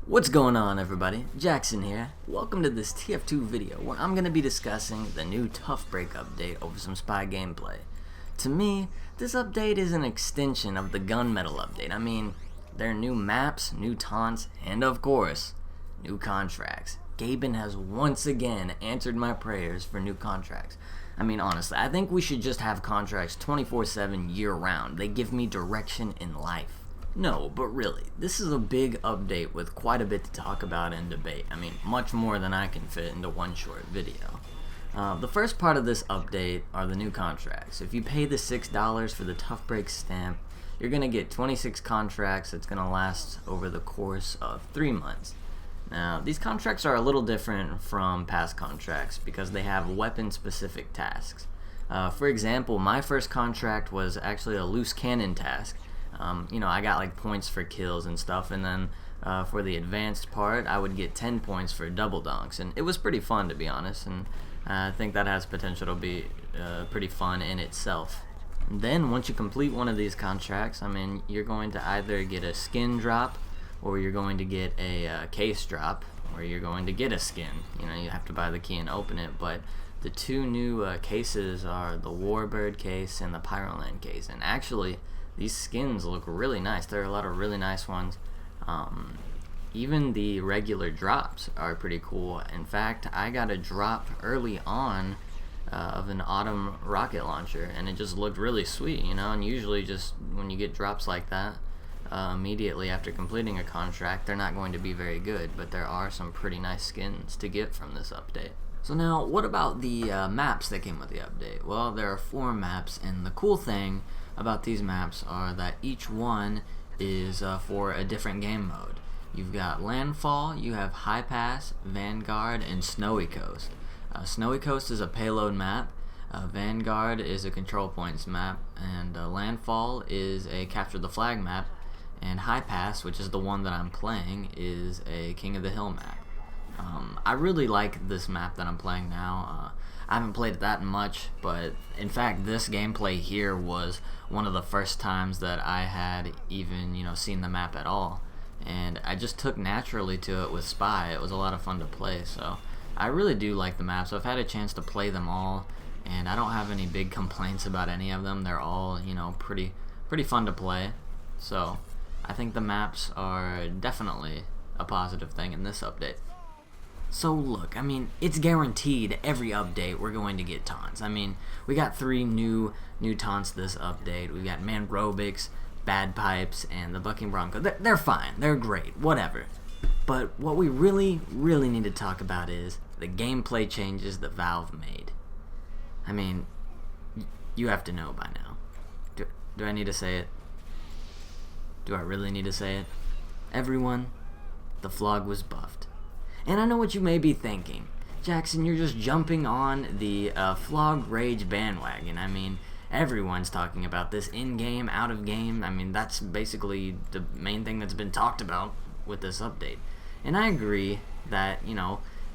What's going on, everybody? Jackson here. Welcome to this Tf2 video where I'm going to be discussing the new Tough Break update over some spy gameplay. To me, this update is an extension of the gunmetal update. I mean, there are new maps, new taunts, and of course, new contracts. Gaben has once again answered my prayers for new contracts. I mean, honestly, I think we should just have contracts 24/7 year-round. They give me direction in life. No, but really, this is a big update with quite a bit to talk about and debate. I mean, much more than I can fit into one short video. The first part of this update are the new contracts. If you pay the $6 for the Tough Break stamp, you're going to get 26 contracts that's going to last over the course of 3 months. Now, these contracts are a little different from past contracts because they have weapon-specific tasks. For example, my first contract was actually a loose cannon task. I got like points for kills and stuff, and then for the advanced part, I would get 10 points for double donks, and it was pretty fun, to be honest, and I think that has potential to be pretty fun in itself. And then once you complete one of these contracts, I mean, you're going to either get a skin drop, or you're going to get a case drop, or you're going to get a skin. You have to buy the key and open it, but the two new cases are the Warbird case and the Pyroland case, and actually, these skins look really nice. There are a lot of really nice ones. Even the regular drops are pretty cool. In fact, I got a drop early on of an autumn rocket launcher, and it just looked really sweet, and usually just when you get drops like that, immediately after completing a contract, they're not going to be very good, but there are some pretty nice skins to get from this update. So now, what about the maps that came with the update? Well, there are 4 maps, and the cool thing about these maps are that each one is for a different game mode. You've got Landfall, you have High Pass, Vanguard, and Snowy Coast. Snowy Coast is a payload map, Vanguard is a control points map, and Landfall is a capture the flag map, and High Pass, which is the one that I'm playing, is a King of the Hill map. I really like this map that I'm playing now. I haven't played it that much, but in fact this gameplay here was one of the first times that I had even seen the map at all, and I just took naturally to it with Spy. It was a lot of fun to play, so I really do like the maps. I've had a chance to play them all, and I don't have any big complaints about any of them. They're all pretty fun to play, so I think the maps are definitely a positive thing in this update. So look, I mean, it's guaranteed every update we're going to get taunts. I mean, we got 3 new taunts this update. We got Manrobics, Bad Pipes, and the Bucking Bronco. They're fine. They're great. Whatever. But what we really need to talk about is the gameplay changes that Valve made. I mean, you have to know by now. Do I need to say it? Do I really need to say it? Everyone, the phlog was buffed. And I know what you may be thinking. Jackson, you're just jumping on the phlog rage bandwagon. I mean, everyone's talking about this in-game, out-of-game. I mean, that's basically the main thing that's been talked about with this update. And I agree that,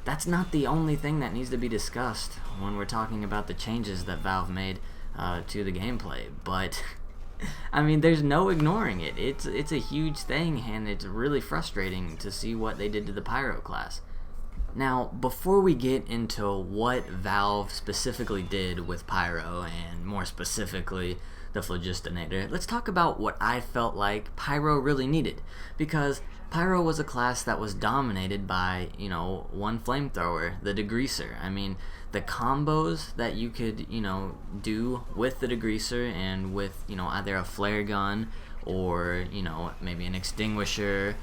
that's not the only thing that needs to be discussed when we're talking about the changes that Valve made to the gameplay. But I mean, there's no ignoring it. It's a huge thing, and it's really frustrating to see what they did to the Pyro class. Now, before we get into what Valve specifically did with Pyro, and more specifically the Phlogistinator, let's talk about what I felt like Pyro really needed. Because Pyro was a class that was dominated by, one flamethrower, the Degreaser. I mean, the combos that you could, do with the Degreaser and with, either a flare gun or, maybe an extinguisher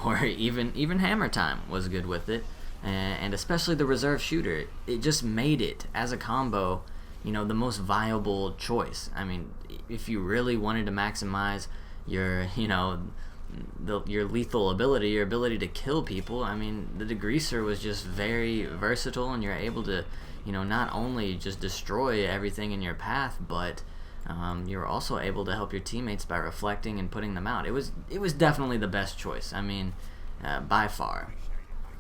or even hammer time was good with it. And especially the reserve shooter, it just made it, as a combo, the most viable choice. I mean, if you really wanted to maximize your, your lethal ability, your ability to kill people, I mean, the Degreaser was just very versatile, and you're able to, not only just destroy everything in your path, but you're also able to help your teammates by reflecting and putting them out. It was definitely the best choice. I mean, by far.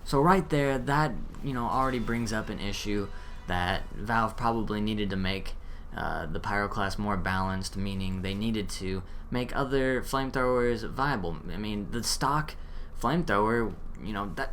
So right there, that already brings up an issue that Valve probably needed to make the Pyro class more balanced, meaning they needed to make other flamethrowers viable. I mean, the stock flamethrower, that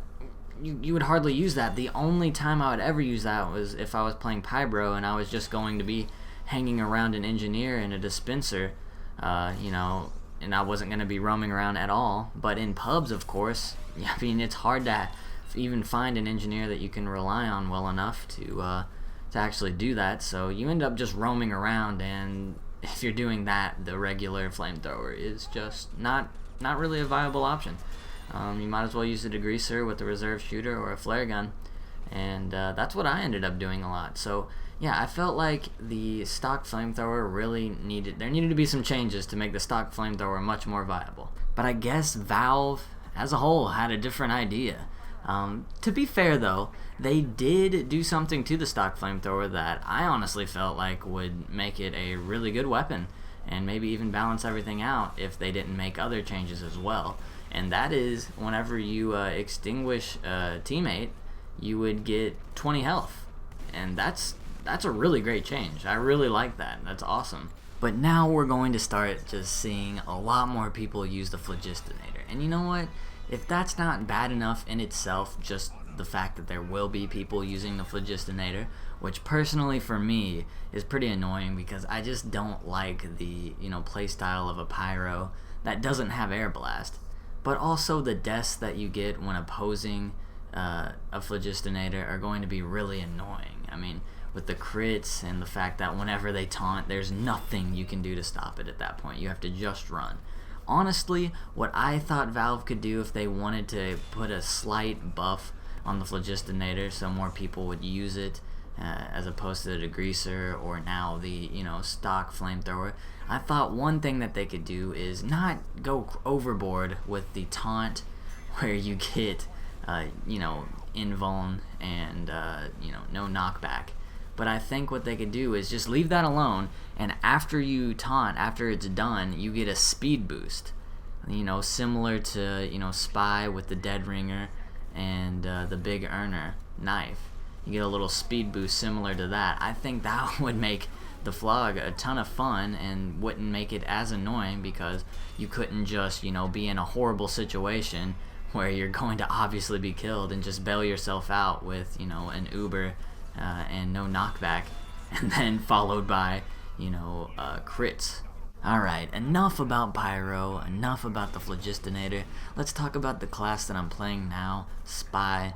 you would hardly use that. The only time I would ever use that was if I was playing Pybro and I was just going to be hanging around an engineer and a dispenser, and I wasn't going to be roaming around at all. But in pubs, of course, I mean, it's hard to even find an engineer that you can rely on well enough to actually do that. So you end up just roaming around, and if you're doing that, the regular flamethrower is just not really a viable option. You might as well use a degreaser with a reserve shooter or a flare gun, and that's what I ended up doing a lot. So yeah, I felt like the stock flamethrower there needed to be some changes to make the stock flamethrower much more viable. But I guess Valve as a whole had a different idea. To be fair though, they did do something to the stock flamethrower that I honestly felt like would make it a really good weapon, and maybe even balance everything out if they didn't make other changes as well. And that is, whenever you extinguish a teammate, you would get 20 health. And that's a really great change. I really like that. That's awesome. But now we're going to start just seeing a lot more people use the phlogistinator. And you know what? If that's not bad enough in itself, just the fact that there will be people using the phlogistinator, which personally for me is pretty annoying because I just don't like the playstyle of a pyro that doesn't have air blast. But also the deaths that you get when opposing a phlogistinator are going to be really annoying. I mean, with the crits and the fact that whenever they taunt, there's nothing you can do to stop it at that point. You have to just run. Honestly, what I thought Valve could do if they wanted to put a slight buff on the phlogistinator so more people would use it, as opposed to the degreaser or now the stock flamethrower, I thought one thing that they could do is not go overboard with the taunt where you get invuln and no knockback. But I think what they could do is just leave that alone, and after you taunt, after it's done, you get a speed boost, similar to Spy with the Dead Ringer and the Big Earner knife. You get a little speed boost similar to that. I think that would make the phlog a ton of fun and wouldn't make it as annoying because you couldn't just be in a horrible situation where you're going to obviously be killed and just bail yourself out with an Uber and no knockback, and then followed by crits. Alright, enough about Pyro, enough about the phlogistinator. Let's talk about the class that I'm playing now, Spy.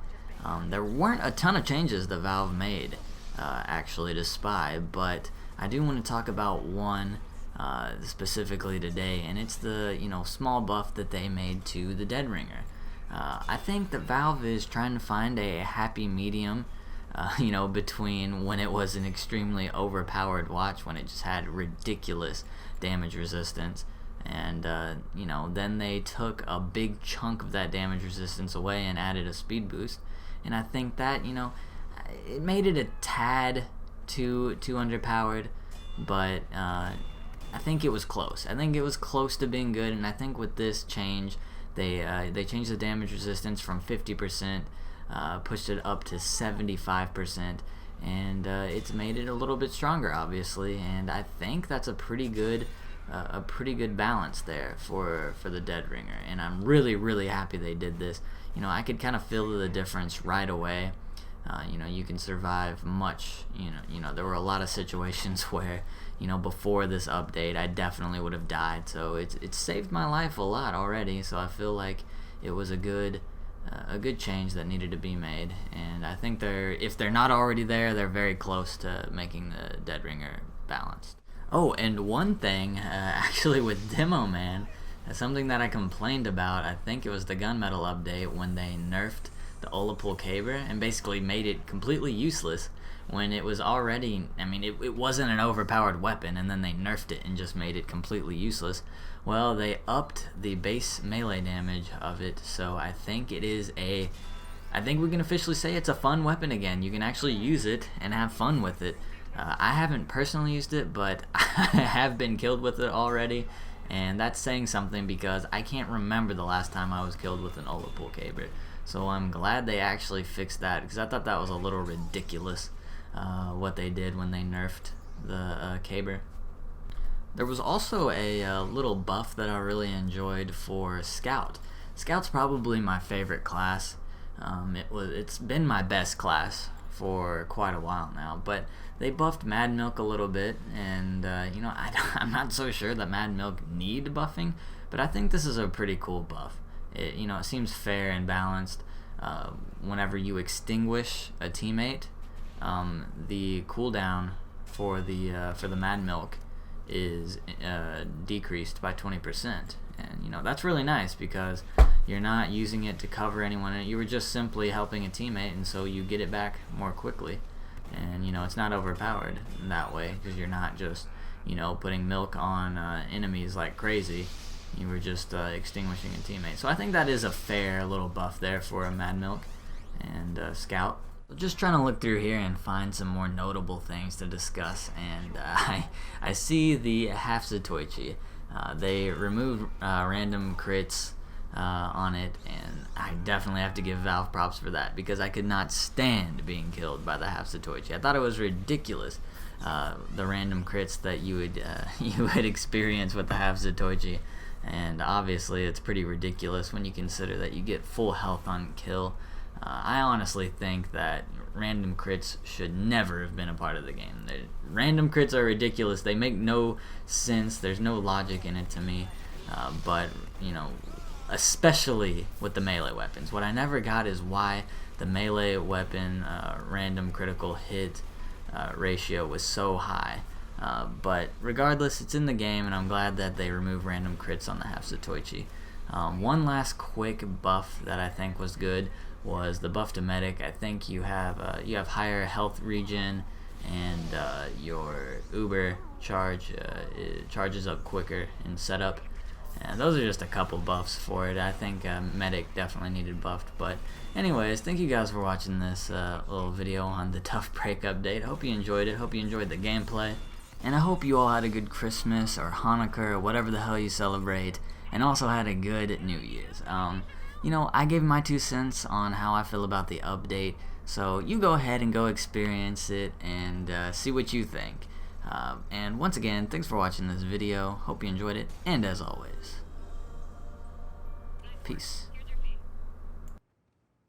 There weren't a ton of changes that Valve made actually to Spy, but I do want to talk about one specifically today, and it's the small buff that they made to the Dead Ringer. I think that Valve is trying to find a happy medium between when it was an extremely overpowered watch, when it just had ridiculous damage resistance, and then they took a big chunk of that damage resistance away and added a speed boost, and I think that it made it a tad too underpowered, but I think it was close. I think it was close to being good, and I think with this change, they changed the damage resistance from 50%. Pushed it up to 75%, and it's made it a little bit stronger, obviously, and I think that's a pretty good balance there for the Dead Ringer, and I'm really happy they did this. I could kind of feel the difference right away. You can survive much. There were a lot of situations where before this update I definitely would have died, so it saved my life a lot already. So I feel like it was a good change that needed to be made, and I think if they're not already there, they're very close to making the Dead Ringer balanced. Oh, and one thing, actually with Demo Man, something that I complained about, I think it was the Gunmetal update when they nerfed the Olapul Caber and basically made it completely useless when it was already, it wasn't an overpowered weapon, and then they nerfed it and just made it completely useless. Well, they upped the base melee damage of it, so I think we can officially say it's a fun weapon again. You can actually use it and have fun with it. I haven't personally used it, but I have been killed with it already, and that's saying something because I can't remember the last time I was killed with an Olapul Caber. So I'm glad they actually fixed that, because I thought that was a little ridiculous what they did when they nerfed the Caber. There was also a little buff that I really enjoyed for Scout. Scout's probably my favorite class. It's been my best class for quite a while now, but they buffed Mad Milk a little bit, and I'm not so sure that Mad Milk need buffing, but I think this is a pretty cool buff. It seems fair and balanced. Whenever you extinguish a teammate, the cooldown for the Mad Milk is decreased by 20%, and that's really nice because you're not using it to cover anyone. You were just simply helping a teammate, and so you get it back more quickly, and it's not overpowered in that way because you're not just putting milk on enemies like crazy. You were just extinguishing a teammate. So I think that is a fair little buff there for a Mad Milk and Scout. Just trying to look through here and find some more notable things to discuss, and I see the half Zatoichi. They removed random crits on it, and I definitely have to give Valve props for that because I could not stand being killed by the half Zatoichi. I thought it was ridiculous, the random crits that you would experience with the half Zatoichi, and obviously it's pretty ridiculous when you consider that you get full health on kill. I honestly think that random crits should never have been a part of the game. Random crits are ridiculous. They make no sense. There's no logic in it to me. But especially with the melee weapons. What I never got is why the melee weapon random critical hit ratio was so high. But regardless, it's in the game, and I'm glad that they removed random crits on the half Zatoichi. One last quick buff that I think was good was the buff to medic. I think you have higher health regen, and your Uber charge it charges up quicker in setup. And those are just a couple buffs for it. I think medic definitely needed buffed. But anyways, thank you guys for watching this little video on the Tough Break update. I hope you enjoyed it. Hope you enjoyed the gameplay. And I hope you all had a good Christmas or Hanukkah or whatever the hell you celebrate, and also had a good New Year's. I gave my 2 cents on how I feel about the update, so you go ahead and go experience it and see what you think. And once again, thanks for watching this video. Hope you enjoyed it, and as always, peace.